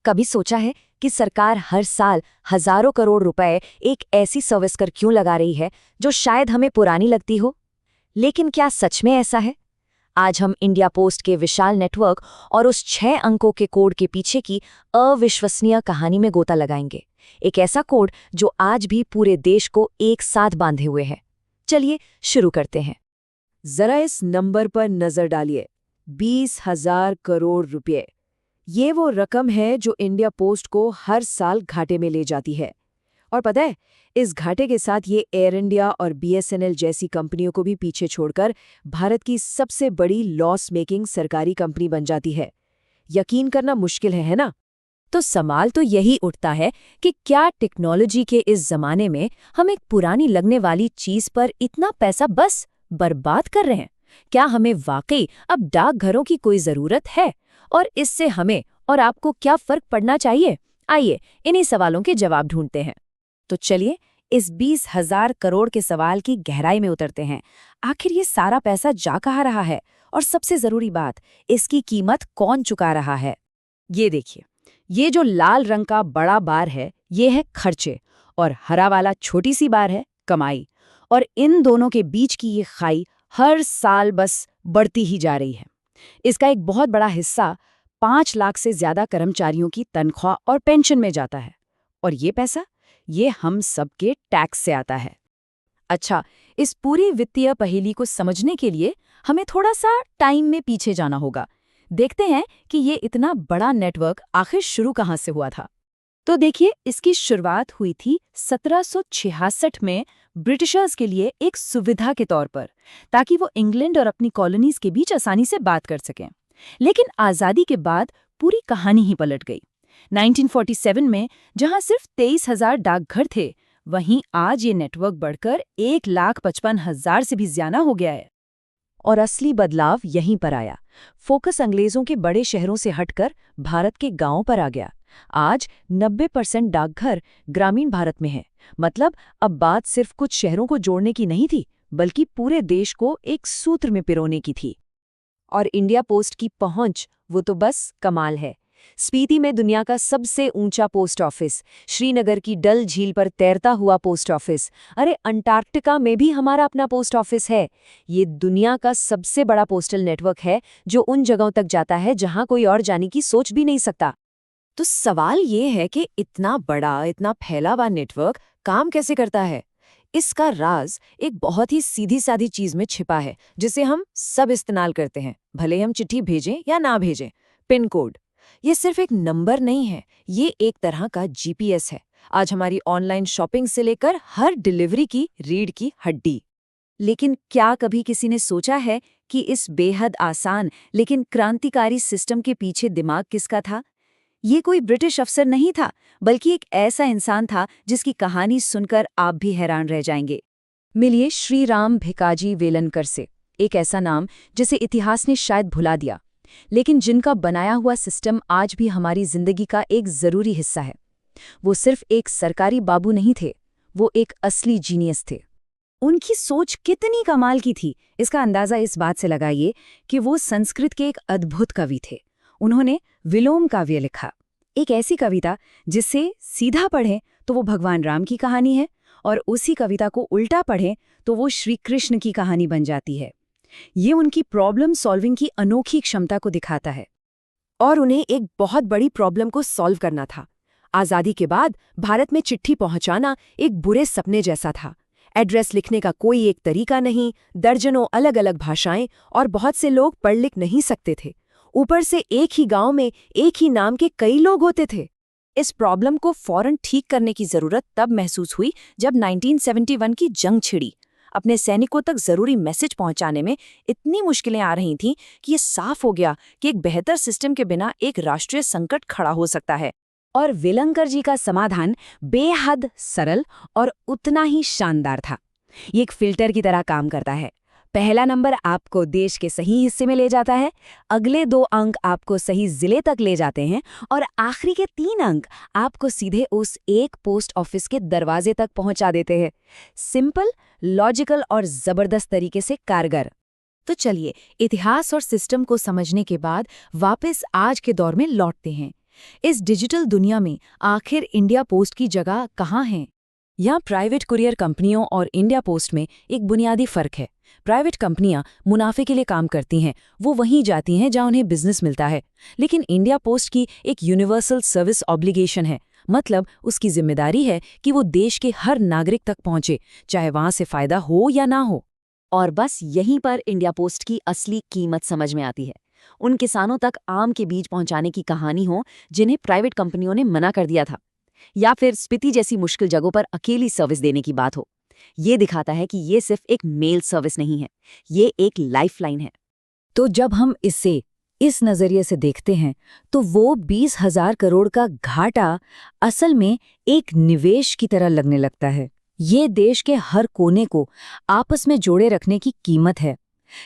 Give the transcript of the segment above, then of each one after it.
कभी सोचा है कि सरकार हर साल हजारों करोड़ रुपए एक ऐसी सर्विस कर क्यों लगा रही है जो शायद हमें पुरानी लगती हो? लेकिन क्या सच में ऐसा है? आज हम इंडिया पोस्ट के विशाल नेटवर्क और उस 6 अंकों के कोड के पीछे की अविश्वसनीय कहानी में गोता लगाएंगे। एक ऐसा कोड जो आज भी पूरे देश को एक साथ बांधे हुए है। चलिए शुरू करते हैं। जरा इस नंबर पर नजर डालिए, 20,000 करोड़ रुपए। ये वो रकम है जो इंडिया पोस्ट को हर साल घाटे में ले जाती है। और पता है, इस घाटे के साथ ये एयर इंडिया और BSNL जैसी कंपनियों को भी पीछे छोड़कर भारत की सबसे बड़ी लॉस मेकिंग सरकारी कंपनी बन जाती है। यकीन करना मुश्किल है ना? तो सवाल तो यही उठता है कि क्या टेक्नोलॉजी के इस जमाने में हम एक पुरानी लगने वाली चीज पर इतना पैसा बस बर्बाद कर रहे हैं? क्या हमें वाकई अब डाकघरों की कोई जरूरत है? और इससे हमें और आपको क्या फर्क पड़ना चाहिए? आइए इन्हीं सवालों के जवाब ढूंढते हैं। तो चलिए इस 20,000 करोड़ के सवाल की गहराई में उतरते हैं। आखिर ये सारा पैसा जा कहाँ रहा है? और सबसे जरूरी बात, इसकी कीमत कौन चुका रहा है? ये देखिए, ये जो लाल रंग का बड़ा बार है, ये है खर्चे, और हरा वाला छोटी सी बार है कमाई। और इन दोनों के बीच की ये खाई हर साल बस बढ़ती ही जा रही है। इसका एक बहुत बड़ा हिस्सा 5 लाख से ज्यादा कर्मचारियों की तनख्वाह और पेंशन में जाता है। और ये पैसा, ये हम सबके टैक्स से आता है। अच्छा, इस पूरी वित्तीय पहेली को समझने के लिए हमें थोड़ा सा टाइम में पीछे जाना होगा। देखते हैं कि ये इतना बड़ा नेटवर्क आखिर शुरू कहाँ से हुआ था। तो देखिए, इसकी शुरुआत हुई थी 1766 में ब्रिटिशर्स के लिए एक सुविधा के तौर पर, ताकि वो इंग्लैंड और अपनी कॉलोनीज के बीच आसानी से बात कर सकें। लेकिन आज़ादी के बाद पूरी कहानी ही पलट गई। 1947 में जहां सिर्फ 23,000 डाकघर थे, वहीं आज ये नेटवर्क बढ़कर 1,55,000 से भी ज्यादा हो गया है। और असली बदलाव यहीं पर आया। फोकस अंग्रेजों के बड़े शहरों से हटकर भारत के गांवों पर आ गया। आज 90% डाकघर ग्रामीण भारत में है। मतलब अब बात सिर्फ कुछ शहरों को जोड़ने की नहीं थी, बल्कि पूरे देश को एक सूत्र में पिरोने की थी। और इंडिया पोस्ट की पहुंच, वो तो बस कमाल है। स्पीति में दुनिया का सबसे ऊंचा पोस्ट ऑफिस, श्रीनगर की डल झील पर तैरता हुआ पोस्ट ऑफिस, अरे अंटार्कटिका में भी हमारा अपना पोस्ट ऑफिस है। ये दुनिया का सबसे बड़ा पोस्टल नेटवर्क है जो उन जगहों तक जाता है जहां कोई और जाने की सोच भी नहीं सकता। तो सवाल ये है कि इतना बड़ा, इतना फैला हुआ नेटवर्क काम कैसे करता है? इसका राज एक बहुत ही सीधी सादी चीज में छिपा है, जिसे हम सब इस्तेमाल करते हैं, भले हम चिट्ठी भेजें या ना भेजें। Pin code. ये सिर्फ एक नंबर नहीं है, ये एक तरह का GPS है। आज हमारी ऑनलाइन शॉपिंग से लेकर हर डिलीवरी की रीढ़ की हड्डी। लेकिन क्या कभी किसी ने सोचा है कि इस बेहद आसान लेकिन क्रांतिकारी सिस्टम के पीछे दिमाग किसका था? ये कोई ब्रिटिश अफसर नहीं था, बल्कि एक ऐसा इंसान था जिसकी कहानी सुनकर आप भी हैरान रह जाएंगे। मिलिए श्रीराम भिकाजी वेलनकर से, एक ऐसा नाम जिसे इतिहास ने शायद भुला दिया, लेकिन जिनका बनाया हुआ सिस्टम आज भी हमारी जिंदगी का एक जरूरी हिस्सा है। वो सिर्फ एक सरकारी बाबू नहीं थे, वो एक असली जीनियस थे। उनकी सोच कितनी कमाल की थी, इसका अंदाजा इस बात से लगाइए कि वो संस्कृत के एक अद्भुत कवि थे। उन्होंने विलोम काव्य लिखा, एक ऐसी कविता जिसे सीधा पढ़ें तो वो भगवान राम की कहानी है, और उसी कविता को उल्टा पढ़ें तो वो श्री कृष्ण की कहानी बन जाती है। ये उनकी प्रॉब्लम सॉल्विंग की अनोखी क्षमता को दिखाता है। और उन्हें एक बहुत बड़ी प्रॉब्लम को सॉल्व करना था। आज़ादी के बाद भारत में चिट्ठी पहुंचाना एक बुरे सपने जैसा था। एड्रेस लिखने का कोई एक तरीका नहीं, दर्जनों अलग अलग भाषाएं, और बहुत से लोग पढ़ लिख नहीं सकते थे। ऊपर से एक ही गांव में एक ही नाम के कई लोग होते थे। इस प्रॉब्लम को फौरन ठीक करने की जरूरत तब महसूस हुई जब 1971 की जंग छिड़ी। अपने सैनिकों तक जरूरी मैसेज पहुंचाने में इतनी मुश्किलें आ रही थीं कि ये साफ हो गया कि एक बेहतर सिस्टम के बिना एक राष्ट्रीय संकट खड़ा हो सकता है। और वेलंकर जी का समाधान बेहद सरल और उतना ही शानदार था। ये एक फिल्टर की तरह काम करता है। पहला नंबर आपको देश के सही हिस्से में ले जाता है, अगले 2 अंक आपको सही जिले तक ले जाते हैं, और आखिरी के 3 अंक आपको सीधे उस एक पोस्ट ऑफिस के दरवाजे तक पहुंचा देते हैं। सिंपल, लॉजिकल और जबरदस्त तरीके से कारगर। तो चलिए इतिहास और सिस्टम को समझने के बाद वापस आज के दौर में लौटते हैं। इस डिजिटल दुनिया में आखिर इंडिया पोस्ट की जगह कहाँ है? यहाँ प्राइवेट कुरियर कंपनियों और इंडिया पोस्ट में एक बुनियादी फर्क है। प्राइवेट कंपनियां मुनाफे के लिए काम करती हैं, वो वहीं जाती हैं जहां उन्हें बिजनेस मिलता है। लेकिन इंडिया पोस्ट की एक यूनिवर्सल सर्विस ऑब्लिगेशन है, मतलब उसकी जिम्मेदारी है कि वो देश के हर नागरिक तक पहुंचे, चाहे वहां से फायदा हो या ना हो। और बस यहीं पर इंडिया पोस्ट की असली कीमत समझ में आती है। उन किसानों तक आम के बीज पहुंचाने की कहानी हो जिन्हें प्राइवेट कंपनियों ने मना कर दिया था, या फिर स्पीति जैसी मुश्किल जगहों पर अकेली सर्विस देने की बात हो। ये दिखाता है कि ये सिर्फ एक मेल सर्विस नहीं है, ये एक लाइफलाइन है। तो जब हम इसे इस नजरिए से देखते हैं तो वो 20,000 करोड़ का घाटा असल में एक निवेश की तरह लगने लगता है। ये देश के हर कोने को आपस में जोड़े रखने की कीमत है।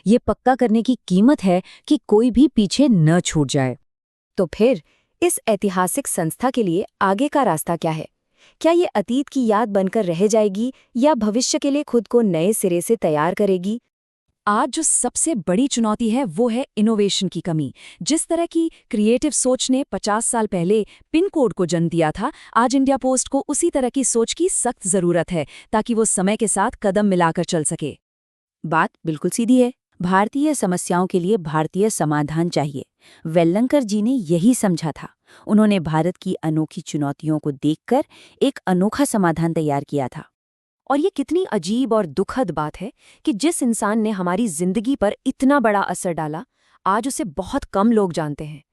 ये पक्का करने की कीमत है कि कोई भी पीछे न छूट जाए। तो फिर इस ऐतिहासिक संस्था के लिए आगे का रास्ता क्या है? क्या ये अतीत की याद बनकर रह जाएगी या भविष्य के लिए खुद को नए सिरे से तैयार करेगी? आज जो सबसे बड़ी चुनौती है वो है इनोवेशन की कमी। जिस तरह की क्रिएटिव सोच ने 50 साल पहले पिन कोड को जन्म दिया था, आज इंडिया पोस्ट को उसी तरह की सोच की सख्त जरूरत है ताकि वो समय के साथ कदम मिलाकर चल सके। बात बिल्कुल सीधी है। भारतीय समस्याओं के लिए भारतीय समाधान चाहिए। वेल्लंकर जी ने यही समझा था। उन्होंने भारत की अनोखी चुनौतियों को देखकर एक अनोखा समाधान तैयार किया था। और ये कितनी अजीब और दुखद बात है कि जिस इंसान ने हमारी जिंदगी पर इतना बड़ा असर डाला, आज उसे बहुत कम लोग जानते हैं।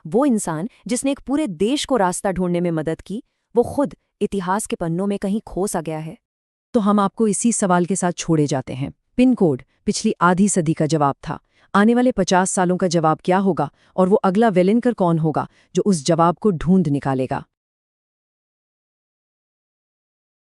वो इंसान जिसने एक पूरे देश को रास्ता ढूंढने में मदद की, वो खुद इतिहास के पन्नों में कहीं खो सा गया है। तो हम आपको इसी सवाल के साथ छोड़े जाते हैं। पिन कोड पिछली आधी सदी का जवाब था। आने वाले 50 सालों का जवाब क्या होगा, और वो अगला वेलिनकर कौन होगा जो उस जवाब को ढूंढ निकालेगा?